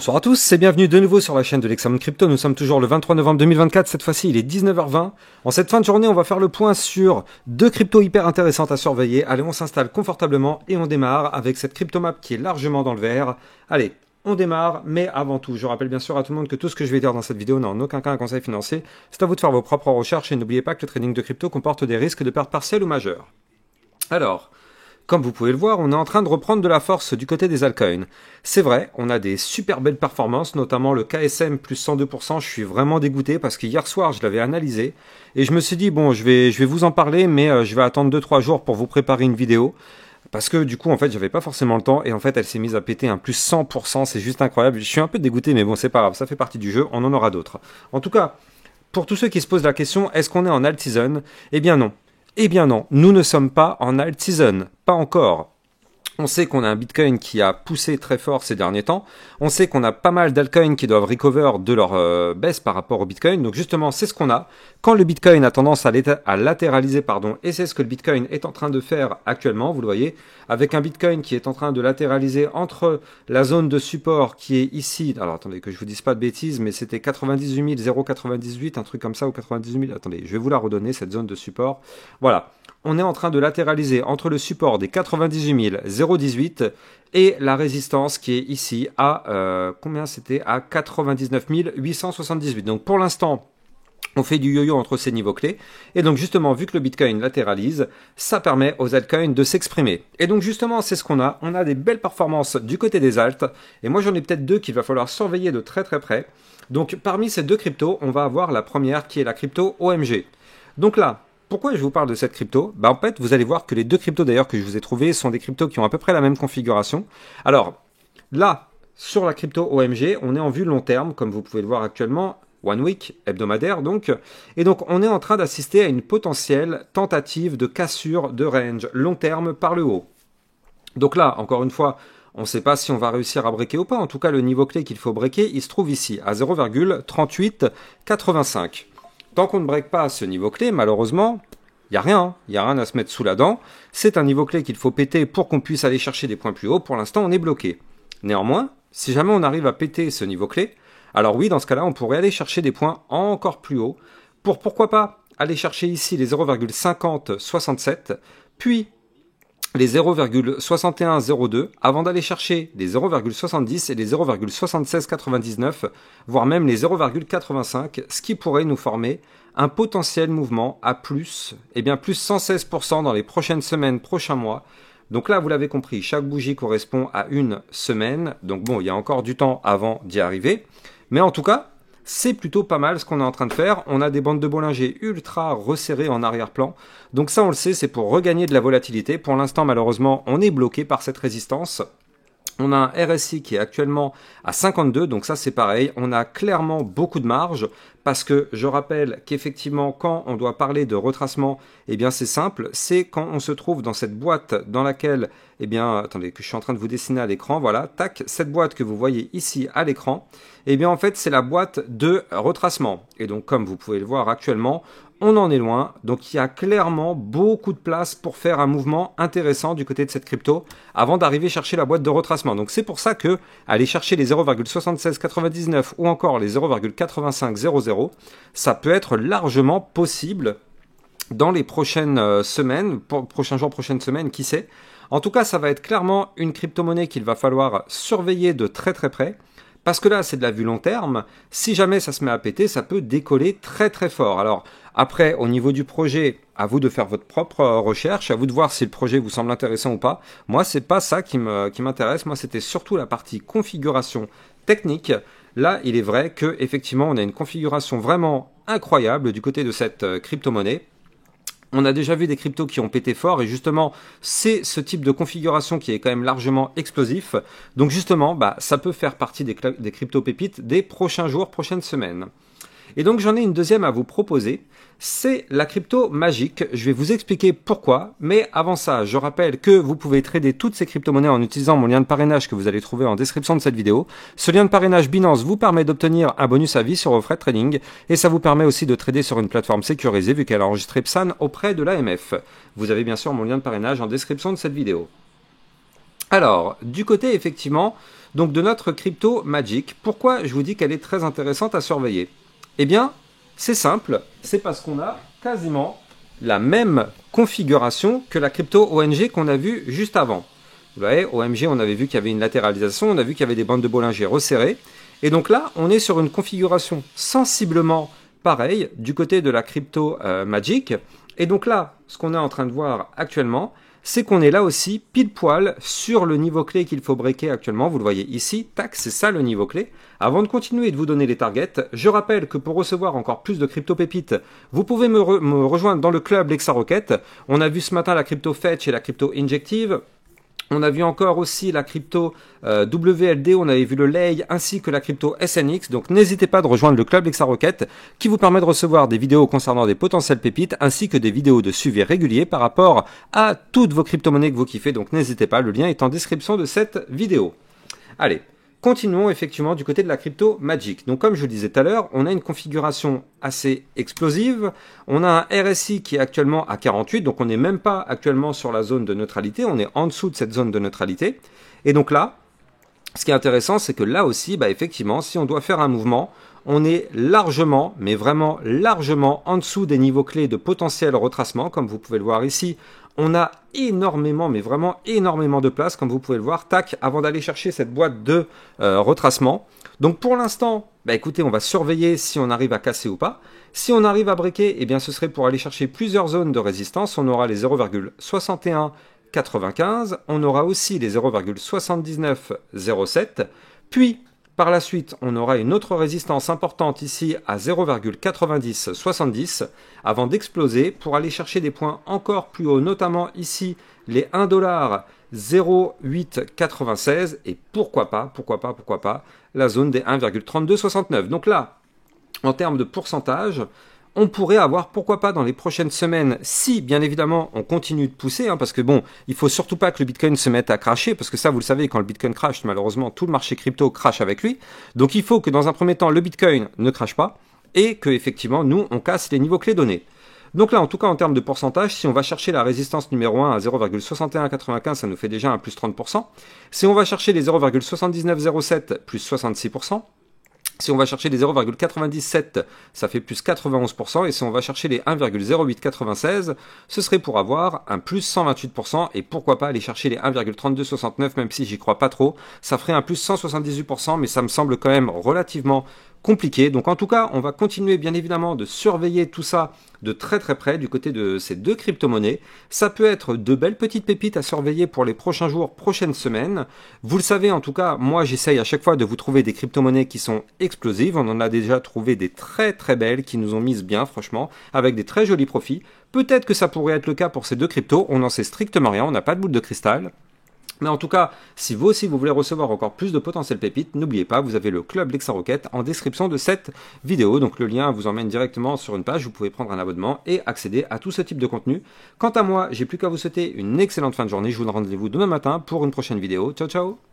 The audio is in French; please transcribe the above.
Bonsoir à tous et bienvenue de nouveau sur la chaîne de l'Examen Crypto. Nous sommes toujours le 23 novembre 2024, cette fois-ci il est 19h20. En cette fin de journée, on va faire le point sur deux cryptos hyper intéressantes à surveiller. Allez, on s'installe confortablement et on démarre avec cette cryptomap qui est largement dans le vert. Allez, on démarre, mais avant tout, je rappelle bien sûr à tout le monde que tout ce que je vais dire dans cette vidéo n'a en aucun cas un conseil financier. C'est à vous de faire vos propres recherches et n'oubliez pas que le trading de crypto comporte des risques de perte partielle ou majeure. Alors, comme vous pouvez le voir, on est en train de reprendre de la force du côté des altcoins. C'est vrai, on a des super belles performances, notamment le KSM plus 102%. Je suis vraiment dégoûté parce que hier soir, je l'avais analysé et je me suis dit, bon, je vais vous en parler, mais je vais attendre 2-3 jours pour vous préparer une vidéo. Parce que du coup, en fait, j'avais pas forcément le temps et en fait, elle s'est mise à péter un plus 100%. C'est juste incroyable. Je suis un peu dégoûté, mais bon, c'est pas grave. Ça fait partie du jeu. On en aura d'autres. En tout cas, pour tous ceux qui se posent la question, est-ce qu'on est en alt season? Eh bien non. Eh bien non, nous ne sommes pas en alt season, pas encore. On sait qu'on a un Bitcoin qui a poussé très fort ces derniers temps. On sait qu'on a pas mal d'altcoins qui doivent recover de leur baisse par rapport au Bitcoin. Donc justement, c'est ce qu'on a. Quand le Bitcoin a tendance à latéraliser, et c'est ce que le Bitcoin est en train de faire actuellement, vous le voyez, avec un Bitcoin qui est en train de latéraliser entre la zone de support qui est ici. Alors attendez que je vous dise pas de bêtises, mais c'était 98 098, un truc comme ça, ou 98 000. Attendez, je vais vous la redonner, cette zone de support. Voilà. On est en train de latéraliser entre le support des 98 018 et la résistance qui est ici à, combien c'était? À 99 878. Donc pour l'instant, on fait du yo-yo entre ces niveaux clés. Et donc justement, vu que le Bitcoin latéralise, ça permet aux altcoins de s'exprimer. Et donc justement, c'est ce qu'on a. On a des belles performances du côté des alts. Et moi, j'en ai peut-être deux qu'il va falloir surveiller de très très près. Donc parmi ces deux cryptos, on va avoir la première qui est la crypto OMG. Donc là, pourquoi je vous parle de cette crypto? En fait, vous allez voir que les deux cryptos d'ailleurs que je vous ai trouvés sont des cryptos qui ont à peu près la même configuration. Alors, là, sur la crypto OMG, on est en vue long terme, comme vous pouvez le voir actuellement, one week, hebdomadaire donc. Et donc, on est en train d'assister à une potentielle tentative de cassure de range long terme par le haut. Donc là, encore une fois, on ne sait pas si on va réussir à breaker ou pas. En tout cas, le niveau clé qu'il faut breaker, il se trouve ici, à 0,3885. Tant qu'on ne break pas ce niveau clé, malheureusement, il n'y a rien. Il n'y a rien à se mettre sous la dent. C'est un niveau clé qu'il faut péter pour qu'on puisse aller chercher des points plus hauts. Pour l'instant, on est bloqué. Néanmoins, si jamais on arrive à péter ce niveau clé, alors oui, dans ce cas-là, on pourrait aller chercher des points encore plus hauts pour, pourquoi pas, aller chercher ici les 0,5067, puis les 0,6102 avant d'aller chercher les 0,70 et les 0,7699, voire même les 0,85, ce qui pourrait nous former un potentiel mouvement à plus 116% dans les prochaines semaines, prochains mois. Donc là, vous l'avez compris, chaque bougie correspond à une semaine. Donc bon, il y a encore du temps avant d'y arriver. Mais en tout cas, c'est plutôt pas mal ce qu'on est en train de faire. On a des bandes de Bollinger ultra resserrées en arrière-plan. Donc ça, on le sait, c'est pour regagner de la volatilité. Pour l'instant, malheureusement, on est bloqué par cette résistance. On a un RSI qui est actuellement à 52, donc ça c'est pareil, on a clairement beaucoup de marge, parce que je rappelle qu'effectivement quand on doit parler de retracement, eh bien c'est simple, c'est quand on se trouve dans cette boîte dans laquelle, eh bien, attendez que je suis en train de vous dessiner à l'écran, voilà, tac, cette boîte que vous voyez ici à l'écran, eh bien en fait c'est la boîte de retracement, et donc comme vous pouvez le voir actuellement, on en est loin, donc il y a clairement beaucoup de place pour faire un mouvement intéressant du côté de cette crypto avant d'arriver chercher la boîte de retracement. Donc c'est pour ça que aller chercher les 0,7699 ou encore les 0,8500, ça peut être largement possible dans les prochaines semaines, prochains jours, prochaines semaines, qui sait. En tout cas, ça va être clairement une crypto-monnaie qu'il va falloir surveiller de très très près. Parce que là, c'est de la vue long terme. Si jamais ça se met à péter, ça peut décoller très très fort. Alors après, au niveau du projet, à vous de faire votre propre recherche, à vous de voir si le projet vous semble intéressant ou pas. Moi, c'est pas ça qui m'intéresse. Moi, c'était surtout la partie configuration technique. Là, il est vrai que effectivement, on a une configuration vraiment incroyable du côté de cette crypto-monnaie. On a déjà vu des cryptos qui ont pété fort et justement, c'est ce type de configuration qui est quand même largement explosif. Donc justement, ça peut faire partie des crypto-pépites des prochains jours, prochaines semaines. Et donc j'en ai une deuxième à vous proposer, c'est la crypto magique. Je vais vous expliquer pourquoi, mais avant ça, je rappelle que vous pouvez trader toutes ces crypto-monnaies en utilisant mon lien de parrainage que vous allez trouver en description de cette vidéo. Ce lien de parrainage Binance vous permet d'obtenir un bonus à vie sur vos frais de trading et ça vous permet aussi de trader sur une plateforme sécurisée vu qu'elle a enregistré PSAN auprès de l'AMF. Vous avez bien sûr mon lien de parrainage en description de cette vidéo. Alors, du côté effectivement donc de notre crypto Magic. Pourquoi je vous dis qu'elle est très intéressante à surveiller? Eh bien, c'est simple, c'est parce qu'on a quasiment la même configuration que la crypto OMG qu'on a vue juste avant. Vous voyez, OMG, on avait vu qu'il y avait une latéralisation, on a vu qu'il y avait des bandes de Bollinger resserrées. Et donc là, on est sur une configuration sensiblement pareille du côté de la crypto Magic. Et donc là, ce qu'on est en train de voir actuellement, c'est qu'on est là aussi pile poil sur le niveau clé qu'il faut breaker actuellement. Vous le voyez ici, tac, c'est ça le niveau clé. Avant de continuer et de vous donner les targets, je rappelle que pour recevoir encore plus de crypto pépites, vous pouvez me rejoindre dans le club LexaRocket. On a vu ce matin la crypto Fetch et la crypto Injective. On a vu encore aussi la crypto WLD, on avait vu le Lei ainsi que la crypto SNX. Donc n'hésitez pas de rejoindre le club LexaRocket qui vous permet de recevoir des vidéos concernant des potentielles pépites ainsi que des vidéos de suivi régulier par rapport à toutes vos crypto-monnaies que vous kiffez. Donc n'hésitez pas, le lien est en description de cette vidéo. Allez, continuons effectivement du côté de la crypto Magic. Donc comme je le disais tout à l'heure, on a une configuration assez explosive. On a un RSI qui est actuellement à 48, donc on n'est même pas actuellement sur la zone de neutralité, on est en dessous de cette zone de neutralité. Et donc là, ce qui est intéressant, c'est que là aussi, effectivement, si on doit faire un mouvement, on est largement, mais vraiment largement en dessous des niveaux clés de potentiel retracement, comme vous pouvez le voir ici. On a énormément, mais vraiment énormément de place, comme vous pouvez le voir, tac, avant d'aller chercher cette boîte de retracement. Donc pour l'instant, écoutez, on va surveiller si on arrive à casser ou pas. Si on arrive à breaker, eh bien ce serait pour aller chercher plusieurs zones de résistance. On aura les 0,6195, on aura aussi les 0,7907, puis par la suite, on aura une autre résistance importante ici à 0,9070 avant d'exploser pour aller chercher des points encore plus hauts, notamment ici les 1 $ 0,896 et pourquoi pas, la zone des 1,3269. Donc là, en termes de pourcentage, on pourrait avoir, pourquoi pas dans les prochaines semaines, si bien évidemment on continue de pousser, parce que bon, il faut surtout pas que le Bitcoin se mette à cracher, parce que ça vous le savez, quand le Bitcoin crache, malheureusement tout le marché crypto crache avec lui. Donc il faut que dans un premier temps le Bitcoin ne crache pas, et que effectivement nous on casse les niveaux clés donnés. Donc là en tout cas en termes de pourcentage, si on va chercher la résistance numéro 1 à 0,6195, ça nous fait déjà un plus 30%. Si on va chercher les 0,7907, plus 66%. Si on va chercher les 0,97, ça fait plus 91%. Et si on va chercher les 1,0896, ce serait pour avoir un plus 128%. Et pourquoi pas aller chercher les 1,3269, même si j'y crois pas trop. Ça ferait un plus 178%, mais ça me semble quand même relativement compliqué. Donc en tout cas, on va continuer bien évidemment de surveiller tout ça de très très près du côté de ces deux crypto-monnaies. Ça peut être de belles petites pépites à surveiller pour les prochains jours, prochaines semaines. Vous le savez en tout cas, moi j'essaye à chaque fois de vous trouver des crypto-monnaies qui sont explosives. On en a déjà trouvé des très très belles qui nous ont mises bien franchement, avec des très jolis profits. Peut-être que ça pourrait être le cas pour ces deux cryptos, on n'en sait strictement rien, on n'a pas de boule de cristal. Mais en tout cas, si vous aussi vous voulez recevoir encore plus de potentiel pépites, n'oubliez pas, vous avez le club LexaRocket en description de cette vidéo. Donc le lien vous emmène directement sur une page, vous pouvez prendre un abonnement et accéder à tout ce type de contenu. Quant à moi, j'ai plus qu'à vous souhaiter une excellente fin de journée. Je vous donne rendez-vous demain matin pour une prochaine vidéo. Ciao ciao!